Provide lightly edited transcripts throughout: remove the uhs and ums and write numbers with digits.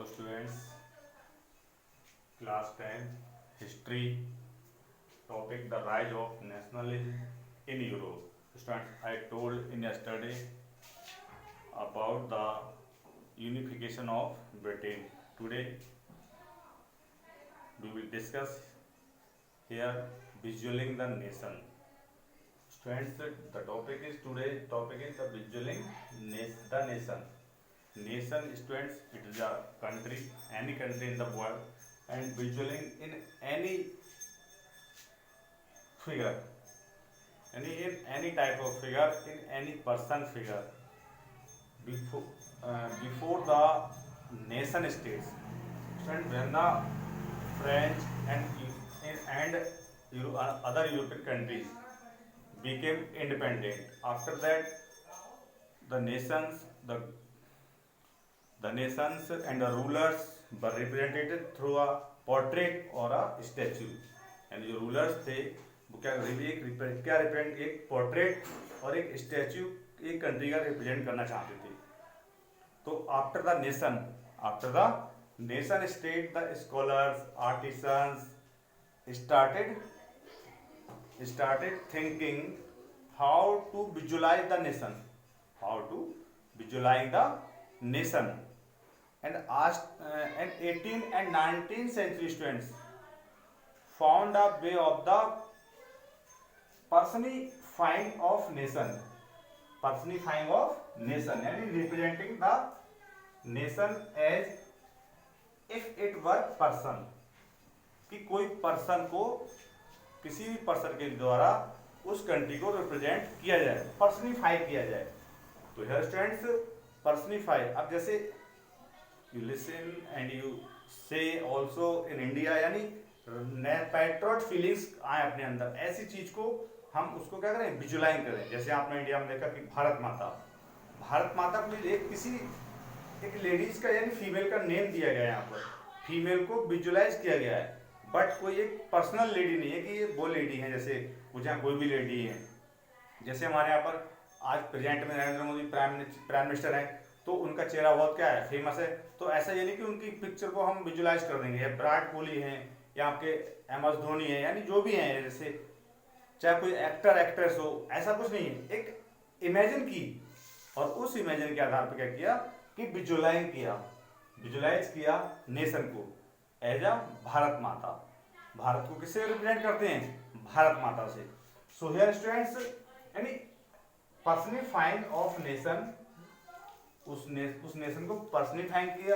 Hello students, class 10 history topic the rise of nationalism in Europe. Students, I told in yesterday about the unification of Britain. Today we will discuss here visualizing the nation. Students, the topic is the visualizing the nation. Nation, students, it is a country, any country in the world, and visualizing in any figure, any type of figure, in any person figure before the nation states. Students, when the French and other European countries became independent, after that the nations the nations and the rulers were represented through a portrait or a statue. and जो rulers थे वो क्या represent एक portrait और एक statue एक country का represent करना चाहते थे. तो after the nation state the scholars artisans started thinking how to visualize the nation and asked and 18th and 19th century students found a way of the personifying of nation यानी representing the nation as if it were person, कि कोई person को किसी भी person के द्वारा उस country को रिप्रेजेंट किया जाए, पर्सनिफाई किया जाए. तो हियर स्टूडेंट्स पर्सनिफाई, अब जैसे यू लिसन एंड यू से ऑल्सो इन इंडिया, यानी पैट्रियट फीलिंग्स आए अपने अंदर, ऐसी चीज को हम उसको क्या करें, विजुलाइज करें. जैसे आपने इंडिया में देखा कि भारत माता को एक लेडीज का यानी फीमेल का नेम दिया गया है. यहाँ पर फीमेल को विजुलाइज किया गया है, बट कोई एक पर्सनल लेडी नहीं है कि ये वो लेडी है, जैसे कुछ यहाँ कोई भी लेडी है. जैसे हमारे यहाँ पर आज प्रेजेंट में नरेंद्र मोदी प्राइम मिनिस्टर हैं, तो उनका चेहरा बहुत क्या है, फेमस है. तो ऐसा ये नहीं कि उनकी पिक्चर को हम विजुलाइज कर देंगे. विराट कोहली हैं या आपके MS धोनी है, यानी जो भी हैं, जैसे चाहे कोई एक्टर एक्ट्रेस हो, ऐसा कुछ नहीं है. एक इमेजिन की और उस इमेजिन के आधार पर क्या किया कि विजुलाइज किया नेशन को एज अ भारत माता. भारत को किससे रिप्रेजेंट करते हैं, भारत माता से. सो हियर स्टूडेंट्स यानी पर्सनिफाइंग ऑफ नेशन, उस नेशन को पर्सनिफाइंग किया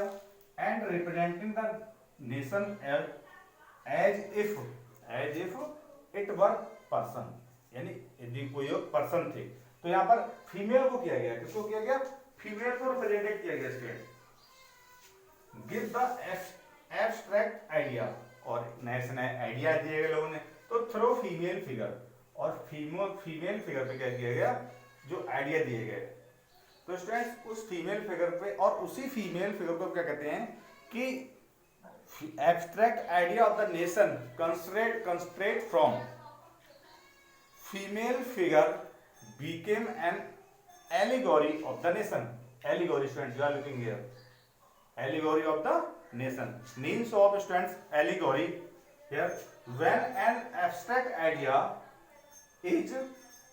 and representing the nation as if it were person, यानी यदि कोई एक पर्सन थे. तो यहाँ पर फीमेल को किया गया, किसको किया गया, फीमेल को रिप्रेजेंट किया गया. Student give the abstract idea, और नए से नए आइडिया दिए गए लोगों ने. तो थ्रो फीमेल फिगर, और फीमेल फिगर पे क्या किया गया, जो आइडिया दिए गए. तो स्टूडेंट्स उस फीमेल फिगर पे और उसी फीमेल फिगर को क्या कहते हैं कि abstract idea of the nation concentrate from female figure became an allegory of the nation. Allegory, students, you are looking here. Allegory of the nation. Means of, students, allegory here when an abstract idea is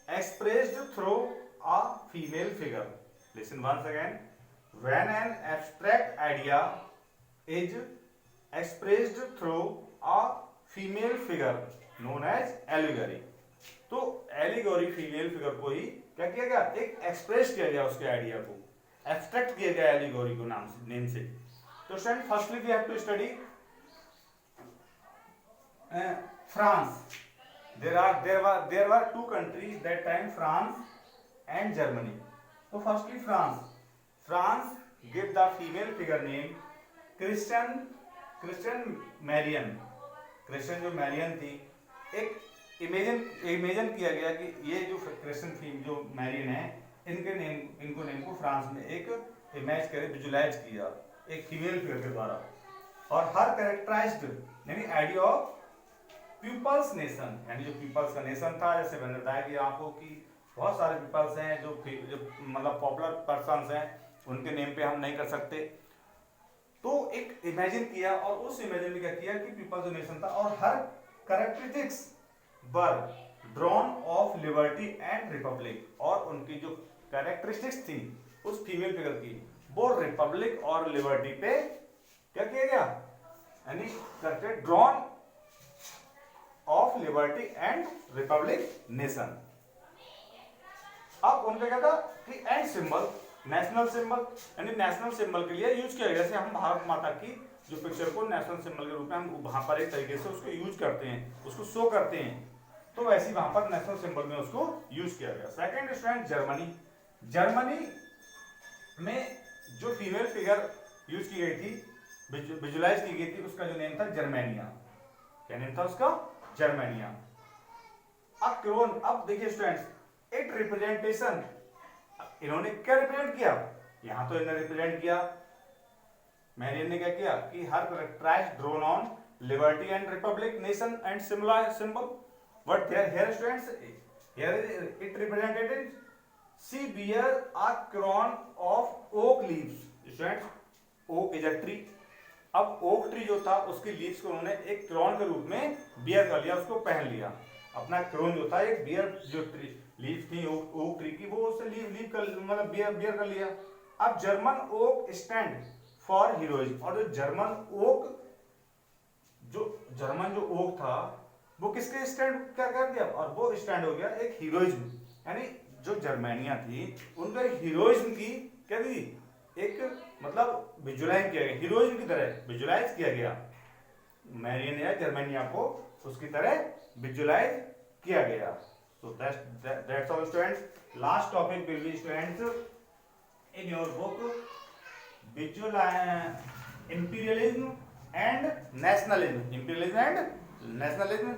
expressed through a female figure. Listen once again. When an abstract idea is expressed through a female figure known as allegory. तो allegory female figure को ही क्या किया गया, एक express किया गया, उसके idea को एब्स्ट्रैक्ट किया गया एलिगोरी को नेम से. तो student firstly we have to study France. There were two countries that time, France and Germany. तो firstly France give the female figure name Christian जो मैरियन थी. एक इमेजिन किया गया कि ये जो क्रिश्चियन जो मैरियन है, इनको नेम को फ्रांस में एक इमेज करे, विजुलाइज किया एक फीमेल फिगर के द्वारा. और हर कैरेक्टराइज्ड यानी आइडिया ऑफ पीपल्स नेशन, यानी जो पीपल्स का नेशन था. जैसे मैंने बताया कि आपको कि बहुत सारे पीपल्स हैं जो मतलब पॉपुलर पर्सन्स हैं, उनके नेम पे हम नहीं कर सकते. तो एक इमेजिन किया और उस इमेजिन में क्या किया कि पीपल जो नेशन था और हर characteristics were drawn of liberty and republic, और उनकी जो कैरेक्टरिस्टिक्स थी उस फीमेल फिगर की वो रिपब्लिक और लिबर्टी पे क्या किया गया, यानी करते drawn of liberty and republic nation. अब उनका क्या था कि एंड सिंबल नेशनल सिंबल, यानी नेशनल सिंबल के लिए यूज किया गया। जैसे हम भारत माता की जो पिक्चर को नेशनल सिंबल के रूप में हम वहां पर एक तरीके से उसको यूज करते हैं, उसको शो करते हैं, तो वैसे ही वहां पर नेशनल सिंबल में उसको यूज किया गया। Second student Germany. जर्मनी में जो फीमेल फिगर यूज की गई थी, विजुलाइज की गई थी, उसका जो नेम था जर्मेनिया। क्या नेम था उसका? जर्मेनिया। अब क्रोन, अब देखिए स्टूडेंट्स, इट रिप्रेजेंटेशन, इन्होंने क्या रिप्रेजेंट किया, यहां तो इन्होंने रिप्रेजेंट किया, मैरियन ने क्या किया कि हर tribes drawn on liberty and republic nation and similar symbol, but here students, here it represented she bear a crown of oak leaves. Students, oak is a tree. अब ओक ट्री जो था उसकी leaves को उन्होंने एक Crohn के रूप में बियर कर लिया, उसको पहन लिया। अपना क्रोन जो था एक बियर, जो ट्री लीव थी ओक ट्री की, वो उससे लीव कर, मतलब बियर कर लिया। अब German oak stand for heroism, और जो जर्मन ओक, जो जर्मन जो ओक था वो किसके स्टैंड क्या कर दिया, और वो स्टैंड हो गया एक हीरोइज्म, यानी जो जर्मेनिया थी उनका हीरोइज्म की क्या दी, एक मतलब विजुलाइज किया गया, हीरोइज्म की तरह विजुलाइज किया गया। मैरियन या जर्मेनिया को उसकी तरह विजुलाइज किया गया। So that's all students. Last topic will be students in your book visual imperialism and nationalism. Imperialism and nationalism.